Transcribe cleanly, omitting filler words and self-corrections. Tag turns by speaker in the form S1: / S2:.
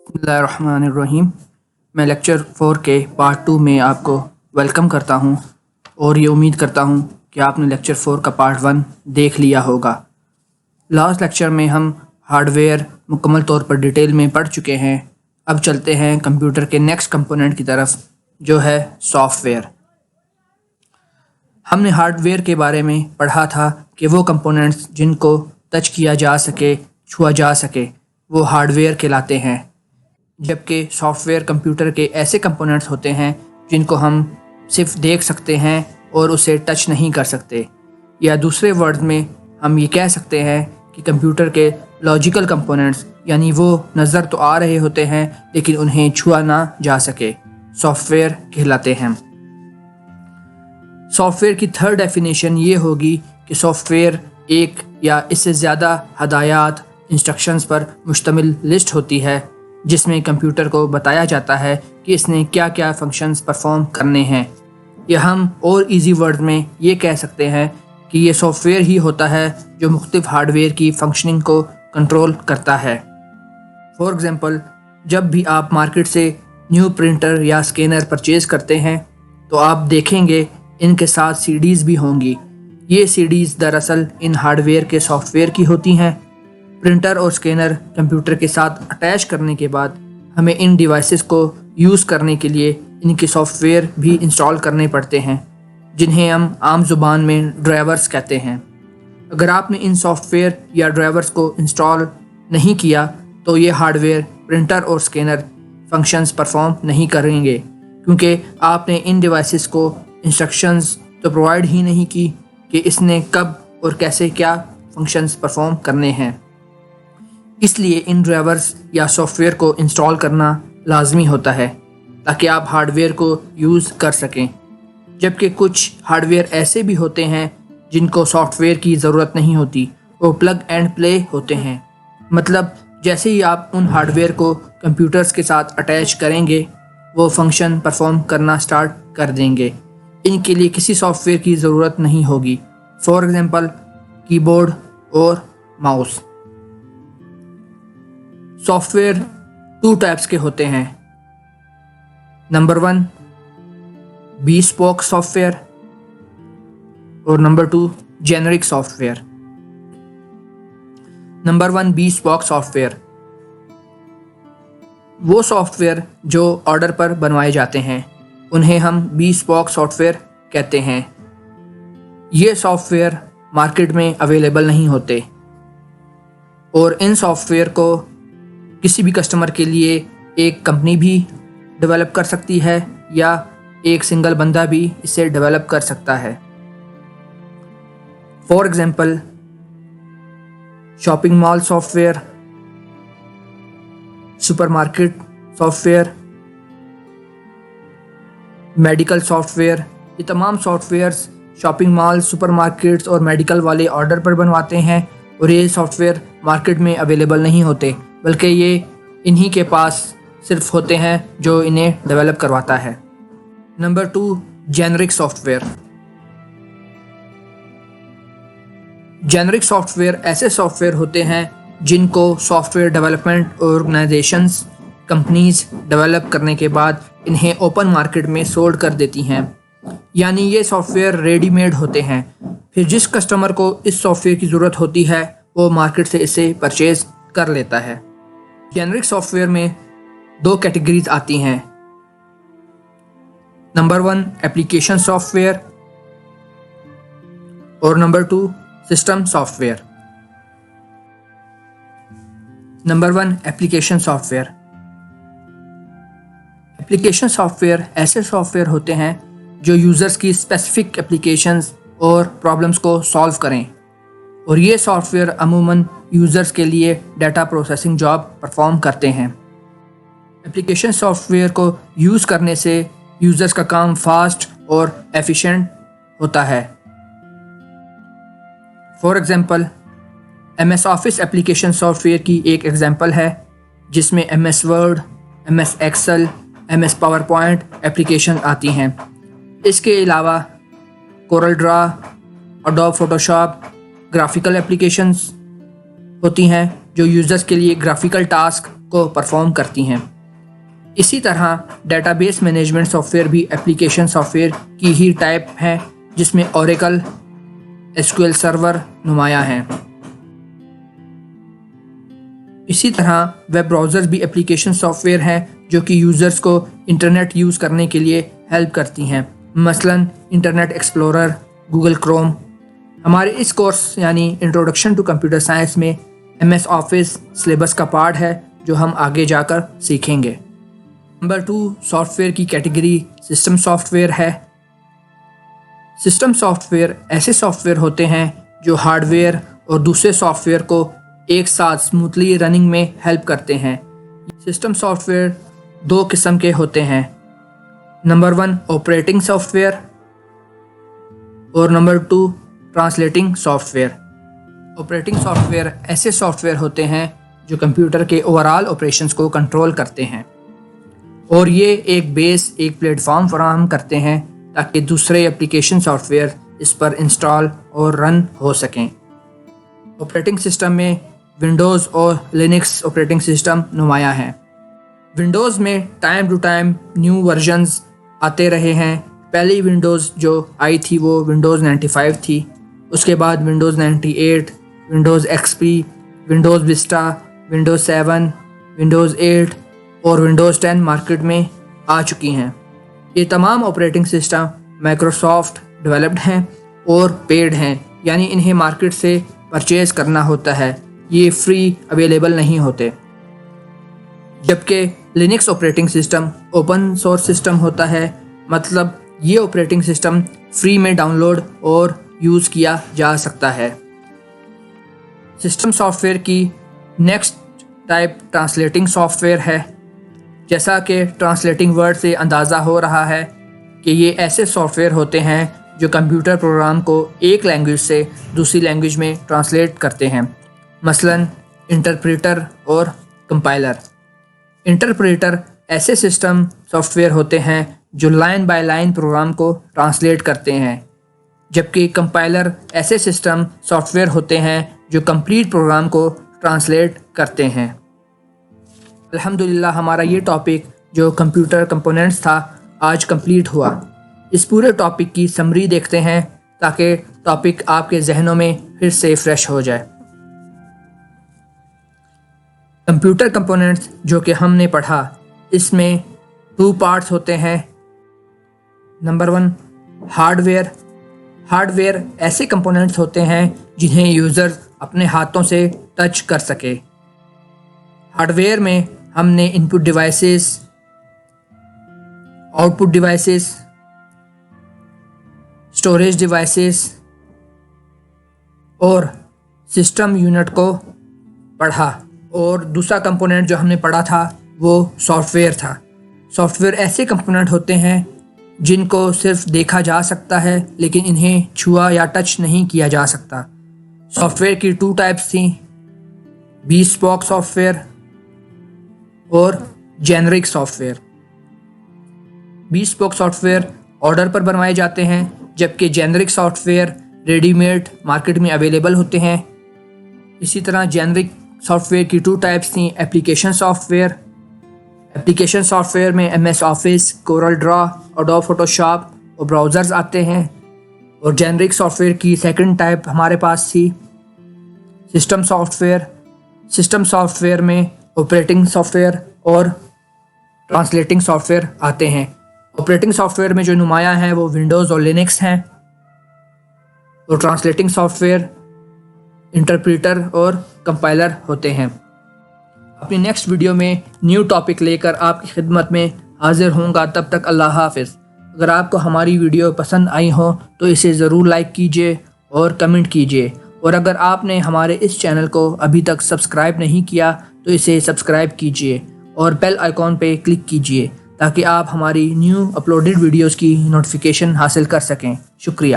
S1: بسم اللہ الرحمن الرحیم۔ میں لیکچر 4 کے پارٹ 2 میں آپ کو ویلکم کرتا ہوں اور یہ امید کرتا ہوں کہ آپ نے لیکچر 4 کا پارٹ 1 دیکھ لیا ہوگا۔ لاسٹ لیکچر میں ہم ہارڈ ویئر مکمل طور پر ڈیٹیل میں پڑھ چکے ہیں۔ اب چلتے ہیں کمپیوٹر کے نیکسٹ کمپوننٹ کی طرف جو ہے سافٹ ویئر۔ ہم نے ہارڈ ویئر کے بارے میں پڑھا تھا کہ وہ کمپوننٹس جن کو ٹچ کیا جا سکے، چھوا جا سکے، وہ ہارڈ ویئر کہلاتے ہیں، جبکہ سافٹ ویئر کمپیوٹر کے ایسے کمپوننٹس ہوتے ہیں جن کو ہم صرف دیکھ سکتے ہیں اور اسے ٹچ نہیں کر سکتے، یا دوسرے ورڈ میں ہم یہ کہہ سکتے ہیں کہ کمپیوٹر کے لاجیکل کمپوننٹس یعنی وہ نظر تو آ رہے ہوتے ہیں لیکن انہیں چھوا نہ جا سکے، سافٹ ویئر کہلاتے ہیں۔ سافٹ ویئر کی تھرڈ ڈیفینیشن یہ ہوگی کہ سافٹ ویئر ایک یا اس سے زیادہ ہدایات، انسٹرکشنز پر مشتمل لسٹ ہوتی ہے جس میں کمپیوٹر کو بتایا جاتا ہے کہ اس نے کیا کیا فنکشنز پرفارم کرنے ہیں، یا ہم اور ایزی ورڈ میں یہ کہہ سکتے ہیں کہ یہ سافٹ ویئر ہی ہوتا ہے جو مختلف ہارڈ ویئر کی فنکشننگ کو کنٹرول کرتا ہے۔ فار ایگزامپل، جب بھی آپ مارکیٹ سے نیو پرنٹر یا اسکینر پرچیز کرتے ہیں تو آپ دیکھیں گے ان کے ساتھ سی ڈیز بھی ہوں گی۔ یہ سی ڈیز دراصل ان ہارڈ ویئر کے سافٹ ویئر کی ہوتی ہیں۔ پرنٹر اور اسکینر کمپیوٹر کے ساتھ اٹیچ کرنے کے بعد ہمیں ان ڈیوائسز کو یوز کرنے کے لیے ان کے سافٹ ویئر بھی انسٹال کرنے پڑتے ہیں، جنہیں ہم عام زبان میں ڈرائیورز کہتے ہیں۔ اگر آپ نے ان سافٹ ویئر یا ڈرائیورز کو انسٹال نہیں کیا تو یہ ہارڈ ویئر، پرنٹر اور اسکینر فنکشنز پرفارم نہیں کریں گے، کیونکہ آپ نے ان ڈیوائسز کو انسٹرکشنز تو پرووائڈ ہی نہیں کی کہ اس نے کب اور کیسے کیا فنکشنز پرفارم کرنے ہیں۔ اس لیے ان ڈرائیورز یا سافٹ ویئر کو انسٹال کرنا لازمی ہوتا ہے تاکہ آپ ہارڈ ویئر کو یوز کر سکیں، جبکہ کچھ ہارڈ ویئر ایسے بھی ہوتے ہیں جن کو سافٹ ویئر کی ضرورت نہیں ہوتی، وہ پلگ اینڈ پلے ہوتے ہیں۔ مطلب جیسے ہی آپ ان ہارڈ ویئر کو کمپیوٹرز کے ساتھ اٹیچ کریں گے وہ فنکشن پرفارم کرنا سٹارٹ کر دیں گے، ان کے لیے کسی سافٹ ویئر کی ضرورت نہیں ہوگی۔ فار ایگزامپل، کی بورڈ اور ماؤس۔ سافٹ ویئر 2 ٹائپس کے ہوتے ہیں۔ Number 1 bespoke software اور number 2 generic software. Number 1 bespoke software, وہ سافٹ ویئر جو آرڈر پر بنوائے جاتے ہیں انہیں ہم بی اسپوک سافٹ ویئر کہتے ہیں۔ یہ سافٹ ویئر مارکیٹ میں اویلیبل نہیں ہوتے، اور ان سافٹ ویئر کو کسی بھی کسٹمر کے لیے ایک کمپنی بھی ڈیولپ کر سکتی ہے یا ایک سنگل بندہ بھی اسے ڈیولپ کر سکتا ہے۔ For example, shopping mall software, supermarket software, medical software. یہ تمام softwares shopping mall, supermarkets اور میڈیکل والے آرڈر پر بنواتے ہیں، اور یہ سافٹ ویئر مارکیٹ میں اویلیبل نہیں ہوتے، بلکہ یہ انہی کے پاس صرف ہوتے ہیں جو انہیں ڈیولپ کرواتا ہے۔ Number 2 generic software. Generic software ایسے سافٹ ویئر ہوتے ہیں جن کو software development organizations, companies develop کرنے کے بعد انہیں اوپن مارکیٹ میں سولڈ کر دیتی ہیں، یعنی یہ سافٹ ویئر ریڈی میڈ ہوتے ہیں، پھر جس کسٹمر کو اس سافٹ ویئر کی ضرورت ہوتی ہے وہ مارکیٹ سے اسے پرچیز کر لیتا ہے۔ جینرک سافٹ ویئر میں 2 کیٹیگریز آتی ہیں۔ نمبر 1 ایپلیکیشن سافٹ ویئر اور number 2 system soft where. Number 1 application soft where. Application software ایسے سافٹ ویئر ہوتے ہیں جو یوزرز کی اسپیسیفک ایپلیکیشنز اور پرابلمس کو سالو کریں، اور یہ سافٹ ویئر عموماً یوزرز کے لیے ڈیٹا پروسیسنگ جاب پرفارم کرتے ہیں۔ ایپلیکیشن سافٹ ویئر کو یوز کرنے سے یوزرز کا کام فاسٹ اور ایفیشینٹ ہوتا ہے۔ For example, M S office application software کی ایک ایگزامپل ہے جس میں M S Word, M S Excel, M S PowerPoint application آتی ہیں۔ اس کے علاوہ Corel Draw, Adobe Photoshop graphical applications ہوتی ہیں جو یوزرز کے لیے گرافیکل ٹاسک کو پرفارم کرتی ہیں۔ اسی طرح data base management soft where بھی اپلیکیشن سافٹ ویئر کی ہی ٹائپ ہے، جس میں اوریکل SQL سرور نمایاں ہیں۔ اسی طرح ویب براؤزر بھی اپلیکیشن سافٹ ویئر ہیں جو کہ یوزرز کو انٹرنیٹ یوز کرنے کے لیے ہیلپ کرتی ہیں، مثلا انٹرنیٹ ایکسپلورر، گوگل کروم۔ ہمارے اس کورس یعنی انٹروڈکشن ٹو کمپیوٹر سائنس میں MS آفس سلیبس کا پارٹ ہے جو ہم آگے جا کر سیکھیں گے۔ نمبر 2 سافٹ ویئر کی کیٹیگری سسٹم سافٹ ویئر ہے۔ سسٹم سافٹ ویئر ایسے سافٹ ویئر ہوتے ہیں جو ہارڈ ویئر اور دوسرے سافٹ ویئر کو ایک ساتھ سموتھلی رننگ میں ہیلپ کرتے ہیں۔ سسٹم سافٹ ویئر 2 قسم کے ہوتے ہیں، نمبر 1 آپریٹنگ سافٹ ویئر اور number 2 translating soft where. Operating soft where ایسے سافٹ ویئر ہوتے ہیں جو کمپیوٹر کے اوورآل آپریشنز کو کنٹرول کرتے ہیں، اور یہ ایک پلیٹ فارم فراہم کرتے ہیں تاکہ دوسرے اپلیکیشن سافٹ ویئر اس پر انسٹال اور رن ہو سکیں۔ آپریٹنگ سسٹم میں ونڈوز اور لینکس آپریٹنگ سسٹم نمایاں ہیں۔ ونڈوز میں time to time new versions آتے رہے ہیں۔ پہلی ونڈوز جو آئی تھی وہ ونڈوز 95 تھی، اس کے بعد Windows 98، Windows XP، Windows vista, Windows 7، Windows 8 اور ونڈوز 10 مارکیٹ میں آ چکی ہیں۔ یہ تمام آپریٹنگ سسٹم مائکروسافٹ ڈیولپڈ ہیں اور پیڈ ہیں، یعنی انہیں مارکیٹ سے پرچیز کرنا ہوتا ہے، یہ فری اویلیبل نہیں ہوتے۔ جبکہ Linux operating system open source system ہوتا ہے، مطلب یہ آپریٹنگ سسٹم فری میں ڈاؤن لوڈ اور یوز کیا جا سکتا ہے۔ سسٹم سافٹ ویئر کی next type translating soft where ہے۔ جیسا کہ ٹرانسلیٹنگ ورڈ سے اندازہ ہو رہا ہے کہ یہ ایسے سافٹ ویئر ہوتے ہیں جو کمپیوٹر پروگرام کو ایک لینگویج سے دوسری لینگویج میں ٹرانسلیٹ کرتے ہیں، مثلا انٹرپریٹر اور کمپائلر۔ انٹرپریٹر ایسے سسٹم سافٹ ویئر ہوتے ہیں جو لائن بائی لائن پروگرام کو ٹرانسلیٹ کرتے ہیں، جبکہ کمپائلر ایسے سسٹم سافٹ ویئر ہوتے ہیں جو کمپلیٹ پروگرام کو ٹرانسلیٹ کرتے ہیں۔ الحمدللہ ہمارا یہ ٹاپک جو کمپیوٹر کمپوننٹس تھا آج کمپلیٹ ہوا۔ اس پورے ٹاپک کی سمری دیکھتے ہیں تاکہ ٹاپک آپ کے ذہنوں میں پھر سے فریش ہو جائے۔ کمپیوٹر کمپوننٹس جو کہ ہم نے پڑھا، اس میں 2 پارٹس ہوتے ہیں۔ Number 1 hard where. Hard where ایسے کمپوننٹس ہوتے ہیں جنہیں یوزر اپنے ہاتھوں سے ٹچ کر سکے۔ ہارڈ ویئر میں ہم نے input devices, output devices, storage devices اور سسٹم یونٹ کو پڑھا، اور دوسرا کمپوننٹ جو ہم نے پڑھا تھا وہ سافٹ ویئر تھا۔ سافٹ ویئر ایسے کمپوننٹ ہوتے ہیں جن کو صرف دیکھا جا سکتا ہے لیکن انہیں چھوا یا ٹچ نہیں کیا جا سکتا۔ سافٹ ویئر کی 2 ٹائپس تھیں، bespoke سافٹ ویئر اور generic software. bespoke software order پر بنوائے جاتے ہیں، جبکہ generic software ready made market میں اویلیبل ہوتے ہیں۔ اسی طرح جینرک سافٹ ویئر کی 2 ٹائپس تھیں، application soft where. Application soft where میں MS آفس، کورل ڈرا، ایڈوب فوٹوشاپ اور براؤزرز آتے ہیں، اور جینرک سافٹ ویئر کی 2nd ٹائپ ہمارے پاس تھی system soft where. System soft where میں آپریٹنگ سافٹ ویئر اور ٹرانسلیٹنگ سافٹ ویئر آتے ہیں۔ آپریٹنگ سافٹ ویئر میں جو نمایاں ہیں وہ ونڈوز اور لینکس ہیں، اور ٹرانسلیٹنگ سافٹ ویئر انٹرپریٹر اور کمپائلر ہوتے ہیں۔ اپنی نیکسٹ ویڈیو میں نیو ٹاپک لے کر آپ کی خدمت میں حاضر ہوں گا، تب تک اللہ حافظ۔ اگر آپ کو ہماری ویڈیو پسند آئی ہو تو اسے ضرور لائک کیجیے اور کمنٹ کیجیے، اور اگر آپ نے ہمارے اس چینل کو ابھی تک سبسکرائب نہیں کیا تو اسے سبسکرائب کیجیے اور بیل آئیکن پہ کلک کیجیے تاکہ آپ ہماری نیو اپلوڈڈ ویڈیوز کی نوٹیفیکیشن حاصل کر سکیں۔ شکریہ۔